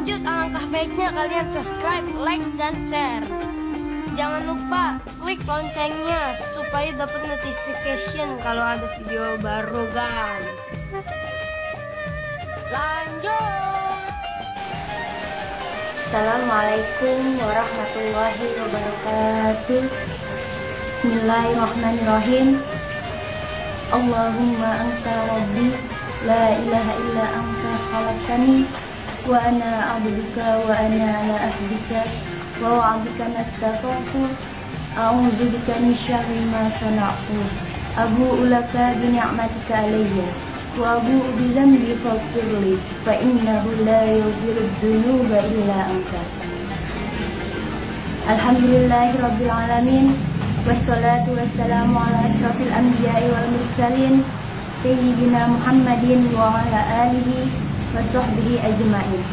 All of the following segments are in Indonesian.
lanjut, alangkah baiknya kalian subscribe, like, dan share. Jangan lupa klik loncengnya supaya dapat notification kalau ada video baru, guys. Lanjut. Assalamualaikum warahmatullahi wabarakatuh. Bismillahirrahmanirrahim. Allahumma anta rabbi la ilaha illa anta khalaqtani wa ana abduka wa ana ala ahdika wa wa'adika mastata'tu a'udzu bika min syarri ma sana'tu abu'u laka bi ni'matika alayya wa abu'u bi dhanbi faghfirli fa innahu la yaghfiru dzunuba illa anta. Alhamdulillahi rabbil alamin, wassalatu wassalamu ala asrafil anbiya'i wal mursalin sayyidina Muhammadin wa ala alihi wa sahbihi ajma'in.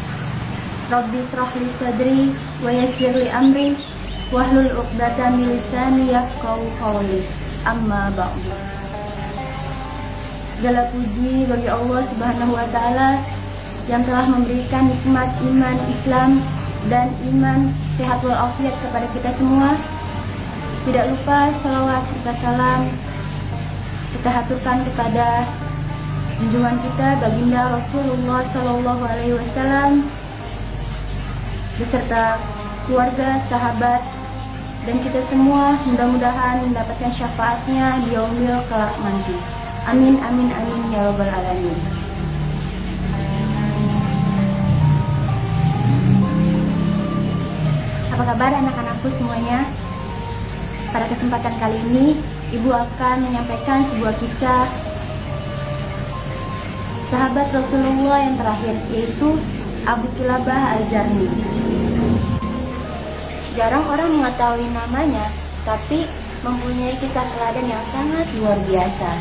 Rabbi israh li sadri wa yassir li amri wahlul 'uqdatam min lisani yafqahu qawli. Amma ba'du. Segala puji bagi Allah Subhanahu wa taala yang telah memberikan nikmat iman Islam dan iman sehat walafiat kepada kita semua. Tidak lupa salawat serta salam kita haturkan kepada junjungan kita baginda Rasulullah Sallallahu Alaihi Wasallam beserta keluarga, sahabat, dan kita semua mudah-mudahan mendapatkan syafaatnya di yaumil kelak nanti. Amin amin amin ya rabbal alamin. Apa kabar anak-anakku semuanya? Pada kesempatan kali ini, Ibu akan menyampaikan sebuah kisah sahabat Rasulullah yang terakhir, yaitu Abu Kilabah Al-Jarmi. Jarang orang mengetahui namanya, tapi mempunyai kisah teladan yang sangat luar biasa.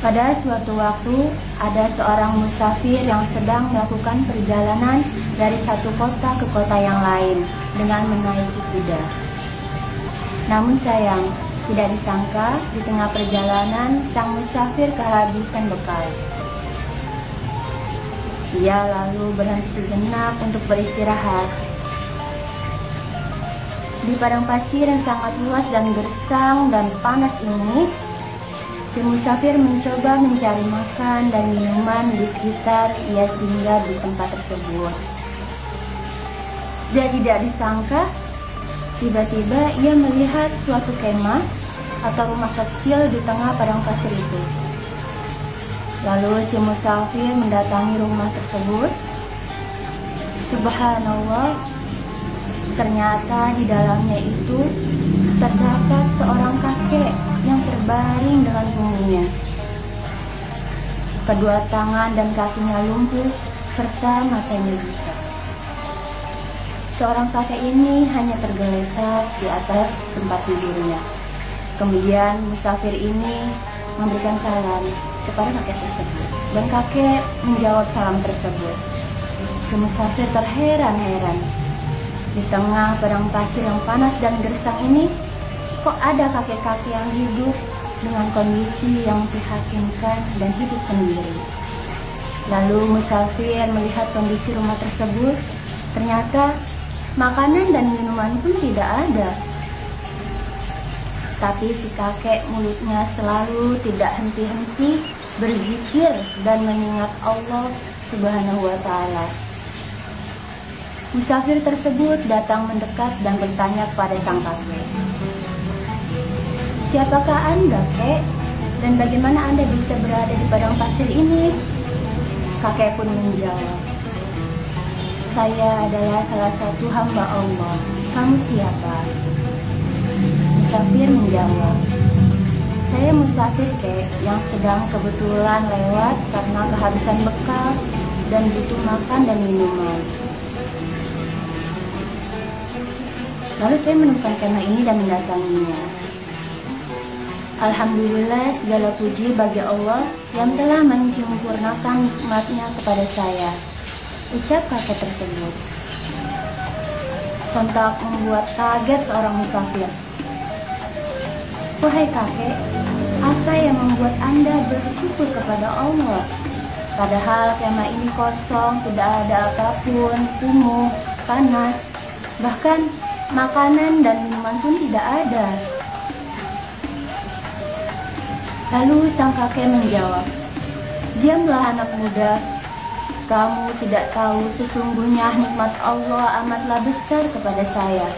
Pada suatu waktu, ada seorang musafir yang sedang melakukan perjalanan dari satu kota ke kota yang lain dengan menaiki kuda. Namun sayang, tidak disangka di tengah perjalanan sang musafir kehabisan bekal. Ia lalu berhenti sejenak untuk beristirahat. Di padang pasir yang sangat luas dan gersang dan panas ini, si musafir mencoba mencari makan dan minuman di sekitar ia singgah di tempat tersebut. Dia tidak disangka, tiba-tiba ia melihat suatu kemah atau rumah kecil di tengah padang pasir itu. Lalu si musafir mendatangi rumah tersebut. Subhanallah, ternyata di dalamnya itu terdapat seorang kakek yang terbaring dengan punggungnya. Kedua tangan dan kakinya lumpuh serta matanya buta. Seorang kakek ini hanya tergeletak di atas tempat tidurnya. Kemudian musafir ini memberikan salam kepada kakek tersebut, dan kakek menjawab salam tersebut. Si musafir terheran-heran. Di tengah padang pasir yang panas dan gersang ini, kok ada kakek-kakek yang hidup dengan kondisi yang memprihatinkan dan hidup sendiri. Lalu musafir melihat kondisi rumah tersebut. Ternyata makanan dan minuman pun tidak ada. Tapi si kakek mulutnya selalu tidak henti-henti berzikir dan mengingat Allah Subhanahu wa taala. Musafir tersebut datang mendekat dan bertanya kepada sang kakek, "Siapakah Anda, Kek? Dan bagaimana Anda bisa berada di padang pasir ini?" Kakek pun menjawab, "Saya adalah salah satu hamba Allah. Kamu siapa?" Musafir menjawab, "Saya musafir, Kek, yang sedang kebetulan lewat karena kehabisan bekal dan butuh makan dan minuman. Lalu saya menemukan kemah ini dan mendatanginya. Alhamdulillah, segala puji bagi Allah yang telah menyempurnakan nikmatnya kepada saya," ucap kakek tersebut. Sontak membuat kaget seorang musafir. "Wahai kakek, apa yang membuat Anda bersyukur kepada Allah?" Padahal kemah ini kosong, tidak ada apapun, kumuh, panas, bahkan makanan dan minuman pun tidak ada. Lalu sang kakek menjawab, "Diamlah anak muda, kamu tidak tahu sesungguhnya nikmat Allah amatlah besar kepada saya.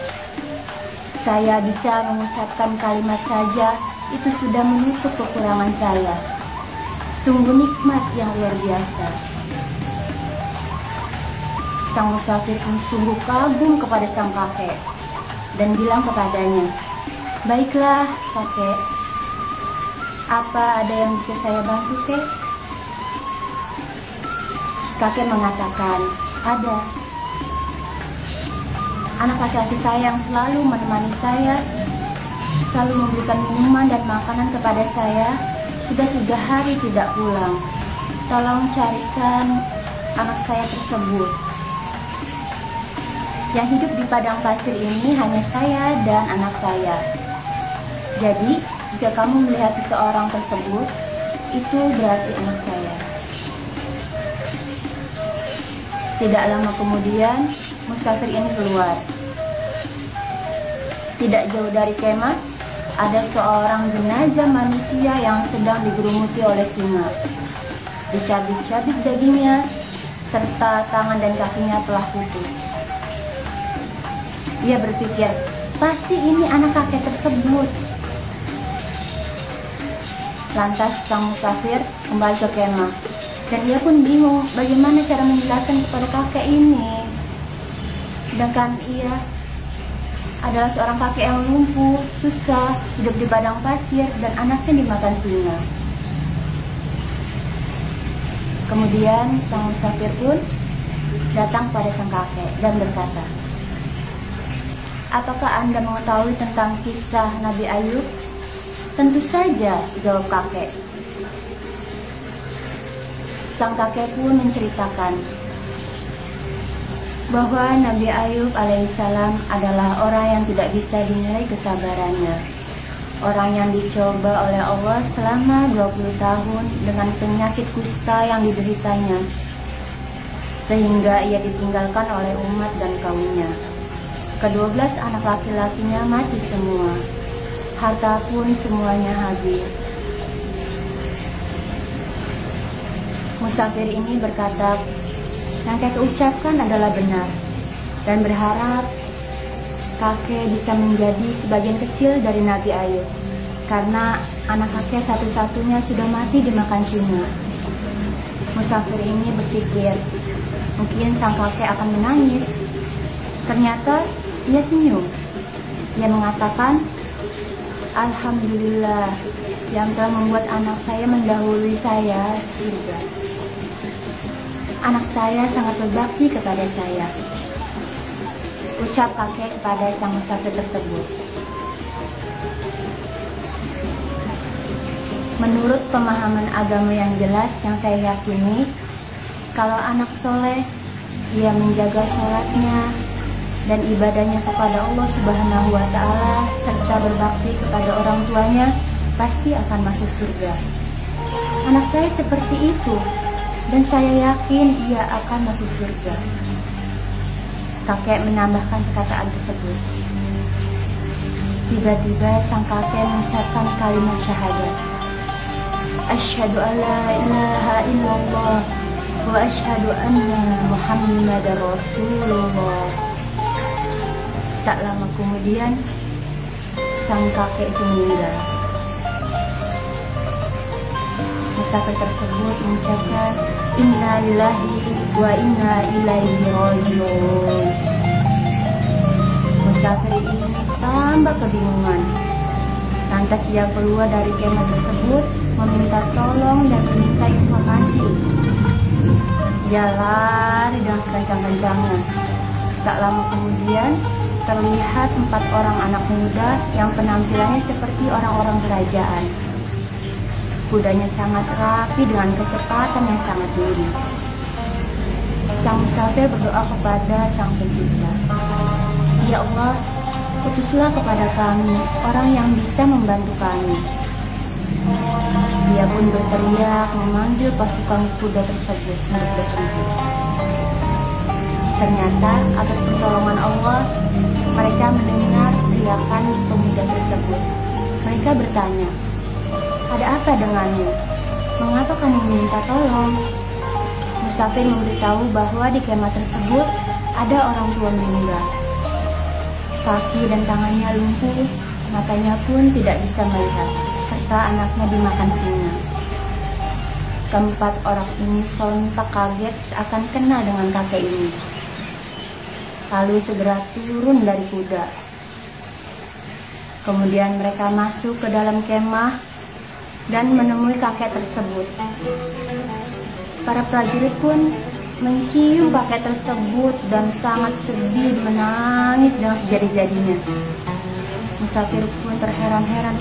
Saya bisa mengucapkan kalimat saja, itu sudah menutup kekurangan saya. Sungguh nikmat yang luar biasa." Sang musafir pun sungguh kagum kepada sang kakek dan bilang kepadanya, "Baiklah kakek, apa ada yang bisa saya bantu kek?" Kakek mengatakan, "Ada. Anak laki-laki saya yang selalu menemani saya, selalu memberikan minuman dan makanan kepada saya, sudah 3 hari tidak pulang. Tolong carikan anak saya tersebut. Yang hidup di padang pasir ini hanya saya dan anak saya. Jadi, jika kamu melihat seseorang tersebut, itu berarti anak saya." Tidak lama kemudian, musafir ini keluar. Tidak jauh dari kemah, ada seorang jenazah manusia yang sedang digerumuti oleh singa. Dicabik-cabik dagingnya, serta tangan dan kakinya telah putus. Ia berpikir, pasti ini anak kakek tersebut. Lantas sang musafir kembali ke kemah, dan ia pun bingung bagaimana cara menjelaskan kepada kakek ini. Sedangkan ia adalah seorang kakek yang lumpuh, susah, hidup di padang pasir, dan anaknya dimakan singa. Kemudian sang musafir pun datang pada sang kakek dan berkata, "Apakah Anda mengetahui tentang kisah Nabi Ayub?" "Tentu saja," jawab kakek. Sang kakek pun menceritakan bahwa Nabi Ayub alaihissalam adalah orang yang tidak bisa dinilai kesabarannya. Orang yang dicoba oleh Allah selama 20 tahun dengan penyakit kusta yang dideritanya, sehingga ia ditinggalkan oleh umat dan kaumnya. Ke-12 anak laki-lakinya mati semua, harta pun semuanya habis. Musafir ini berkata, yang kakek ucapkan adalah benar, dan berharap kakek bisa menjadi sebagian kecil dari Nabi Ayub, karena anak kakek satu-satunya sudah mati dimakan singa. Musafir ini berpikir, mungkin sang kakek akan menangis. Ternyata ia senyum. Ia mengatakan, "Alhamdulillah yang telah membuat anak saya mendahului saya di surga. Anak saya sangat berbakti kepada saya," ucap kakek kepada sang musafir tersebut. Menurut pemahaman agama yang jelas yang saya yakini, kalau anak soleh, ia menjaga sholatnya dan ibadahnya kepada Allah Subhanahu wa Ta'ala, serta berbakti kepada orang tuanya, pasti akan masuk surga. Anak saya seperti itu, dan saya yakin ia akan masuk surga. Kakek menambahkan perkataan tersebut. Tiba-tiba sang kakek mengucapkan kalimat syahadat, "Asyhadu an la ilaha illallah wa asyhadu anna Muhammadar Rasulullah." Tak lama kemudian, sang kakek itu meninggal. Musafir tersebut mengucapkan, "Inna lillahi wa inna ilaihi raji'un." Musafir ini tambah kebingungan. Lantas ia keluar dari kemah tersebut, meminta tolong dan meminta informasi. Dia lari dengan sekencang-kencangnya. Tak lama kemudian, terlihat 4 orang anak muda yang penampilannya seperti orang-orang kerajaan. Kudanya sangat rapi dengan kecepatan yang sangat tinggi. Sang musafir berdoa kepada Sang Pencipta, "Ya Allah, utuslah kepada kami orang yang bisa membantu kami." Dia pun berteriak memanggil pasukan kuda tersebut untuk berhenti. Ternyata atas pertolongan Allah, mereka mendengar teriakan pemuda tersebut. Mereka bertanya, "Ada apa denganmu? Mengapa kamu minta tolong?" Musafir memberitahu bahwa di kemah tersebut ada orang tua meninggal. Kaki dan tangannya lumpuh, matanya pun tidak bisa melihat, serta anaknya dimakan singa. Keempat orang ini sontak kaget seakan kenal dengan kakek ini. Lalu segera turun dari kuda. Kemudian mereka masuk ke dalam kemah dan menemui kakek tersebut. Para prajurit pun mencium kakek tersebut dan sangat sedih menangis dengan sejadi-jadinya. Musafir pun terheran-heran,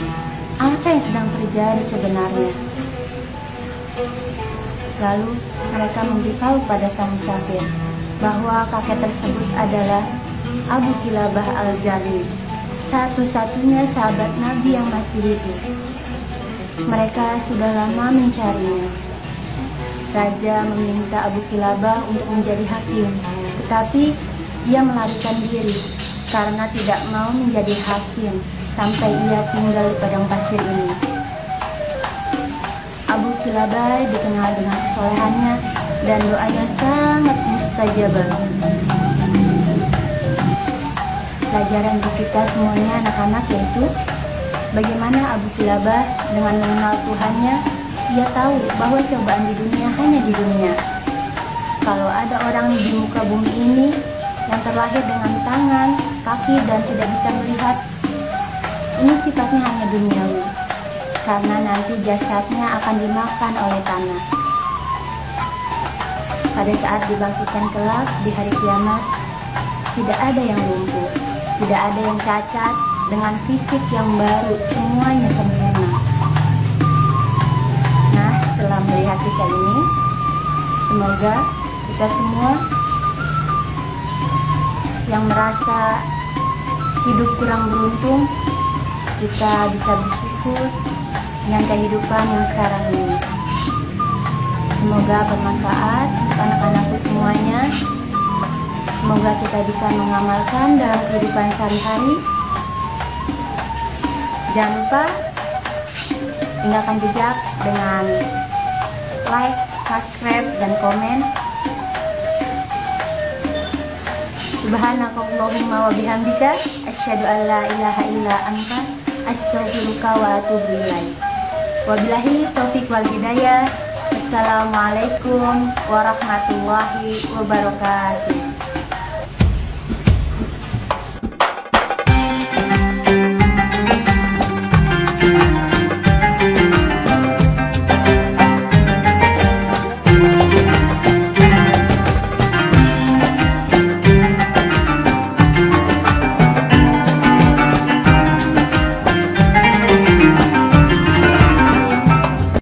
apa yang sedang terjadi sebenarnya? Lalu mereka memberitahu pada sang musafir bahwa kakek tersebut adalah Abu Kilabah Al-Jalil, satu-satunya sahabat Nabi yang masih hidup. Mereka sudah lama mencarinya. Raja meminta Abu Kilabah untuk menjadi hakim, tetapi ia melarikan diri karena tidak mau menjadi hakim sampai ia tinggal di padang pasir ini. Abu Kilabah dikenal dengan kesolehannya dan doanya sangat mustajabah. Pelajaran untuk kita semuanya anak-anak yaitu bagaimana Abu Kilabah dengan mengenal Tuhannya, ia tahu bahwa cobaan di dunia hanya di dunia. Kalau ada orang di muka bumi ini yang terlahir dengan tangan, kaki, dan tidak bisa melihat, ini sifatnya hanya duniawi, karena nanti jasadnya akan dimakan oleh tanah. Pada saat dibangkitkan kelak di hari kiamat, tidak ada yang lumpuh, tidak ada yang cacat, dengan fisik yang baru, semuanya sempurna. Nah, setelah melihat kisah ini, semoga kita semua yang merasa hidup kurang beruntung, kita bisa bersyukur dengan kehidupan yang sekarang ini. Semoga bermanfaat untuk anak-anakku semuanya. Semoga kita bisa mengamalkan dalam kehidupan sehari-hari. Jangan lupa tinggalkan jejak dengan like, subscribe, dan komen. Subhanakallahumma wa bihamdika asyhadu an la ilaha illa anta astaghfiruka wa atubu ilaik. Wabillahi taufik wal hidayah. Assalamualaikum warahmatullahi wabarakatuh.